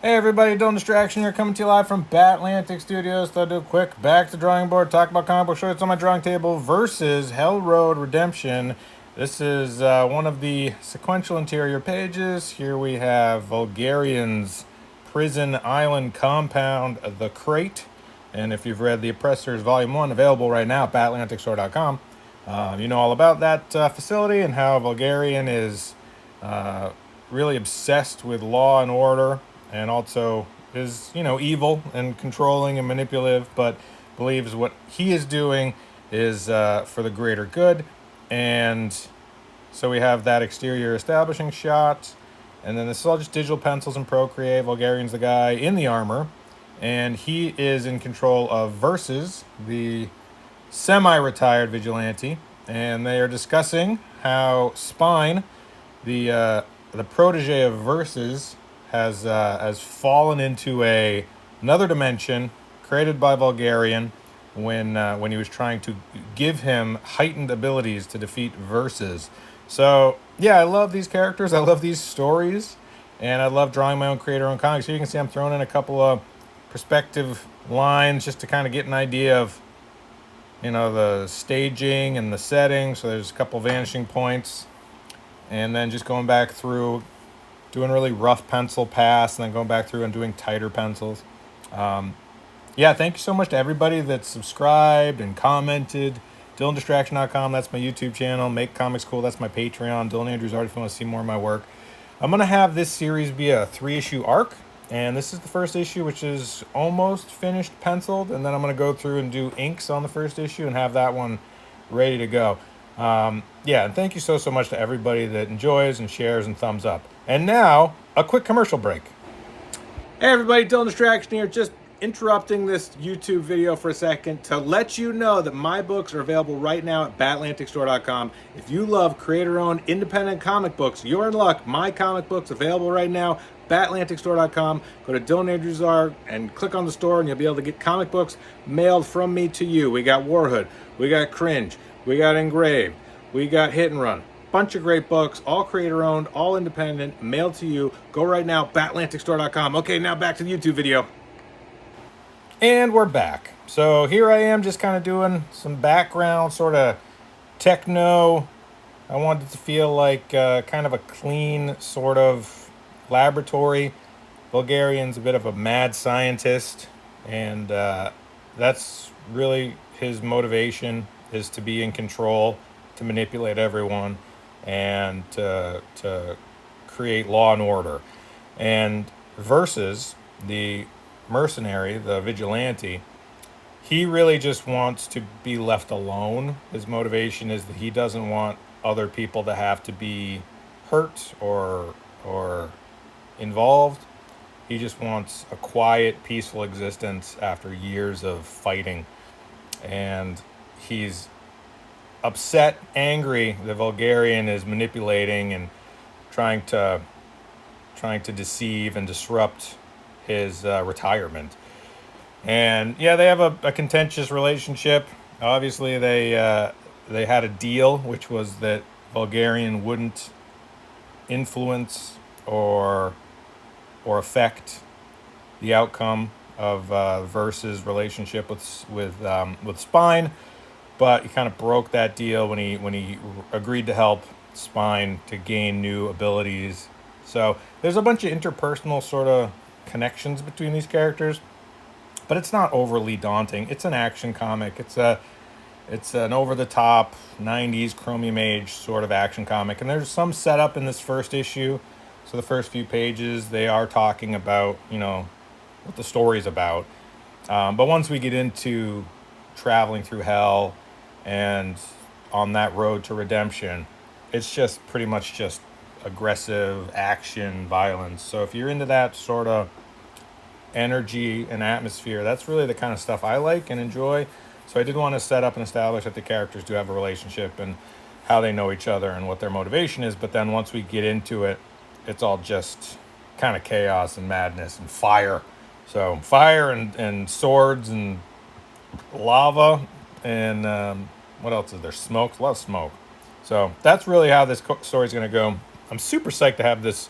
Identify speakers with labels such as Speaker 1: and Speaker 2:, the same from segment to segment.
Speaker 1: Hey everybody, Don't Distraction here, coming to you live from Batlantic Studios. So I'll do a quick back to the drawing board, talk about comic book shorts on my drawing table versus Hell Road Redemption. This is one of the sequential interior pages. Here we have Vulgarian's Prison Island Compound, The Crate. And if you've read The Oppressors Volume 1, available right now at BatlanticStore.com, you know all about that facility and how Vulgarian is really obsessed with law and order, and also is, evil and controlling and manipulative, but believes what he is doing is for the greater good. And so we have that exterior establishing shot, and then this is all just digital pencils and Procreate. Vulgarian's the guy in the armor, and he is in control of Versus, the semi-retired vigilante, and they are discussing how Spine, the protege of Versus, has fallen into another dimension created by Vulgarian when he was trying to give him heightened abilities to defeat Versus. So yeah, I love these characters. I love these stories, and I love drawing my own creator-owned comics. So you can see I'm throwing in a couple of perspective lines just to kind of get an idea of the staging and the setting. So there's a couple vanishing points, and then just going back through, doing really rough pencil pass, and then going back through and doing tighter pencils. Yeah, thank you so much to everybody that subscribed and commented. DylanDistraction.com, that's my YouTube channel. Make Comics Cool, that's my Patreon. Dylan Andrews Art if you want to see more of my work. I'm going to have this series be a 3-issue arc, and this is the first issue, which is almost finished penciled, and then I'm going to go through and do inks on the first issue and have that one ready to go. Yeah, and thank you so much to everybody that enjoys and shares and thumbs up. And now, a quick commercial break. Hey everybody, Dylan Distraction here, just interrupting this YouTube video for a second to let you know that my books are available right now at BatlanticStore.com. If you love creator-owned independent comic books, you're in luck. My comic books available right now, BatlanticStore.com. Go to Dylan Andrews Art and click on the store, and you'll be able to get comic books mailed from me to you. We got Warhood, we got Cringe, we got Engraved, we got Hit and Run. Bunch of great books, all creator owned, all independent, mailed to you. Go right now, batlanticstore.com. Okay, now back to the YouTube video. And we're back. So here I am just kind of doing some background, sort of techno. I wanted it to feel like kind of a clean sort of laboratory. Bulgarian's a bit of a mad scientist, and that's really his motivation, is to be in control, to manipulate everyone, and to create law and order. And Versus, the mercenary, the vigilante, he really just wants to be left alone. His motivation is that he doesn't want other people to have to be hurt or involved. He just wants a quiet, peaceful existence after years of fighting. And he's upset, angry that Vulgarian is manipulating and trying to deceive and disrupt his retirement. And yeah, they have a contentious relationship. Obviously, they had a deal, which was that Vulgarian wouldn't influence or affect the outcome of Versus' relationship with Spine. But he kind of broke that deal when he agreed to help Spine to gain new abilities. So there's a bunch of interpersonal sort of connections between these characters, but it's not overly daunting. It's an action comic. It's an over the top 90s Chromium Age sort of action comic, and there's some setup in this first issue. So the first few pages, they are talking about what the story's about. But once we get into traveling through hell and on that road to redemption, it's just pretty much just aggressive action violence. So if you're into that sort of energy and atmosphere, that's really the kind of stuff I like and enjoy. So I did want to set up and establish that the characters do have a relationship and how they know each other and what their motivation is. But then once we get into it, it's all just kind of chaos and madness and fire. So fire and swords and lava and what else is there? Smoke, a lot of smoke. So that's really how this story is going to go. I'm super psyched to have this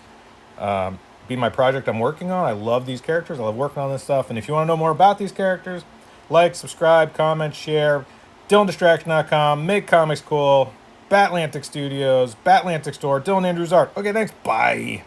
Speaker 1: be my project I'm working on. I love these characters. I love working on this stuff. And if you want to know more about these characters, like, subscribe, comment, share. DylanDistraction.com. Make comics cool. Batlantic Studios. Batlantic Store. Dylan Andrews Art. Okay, thanks. Bye.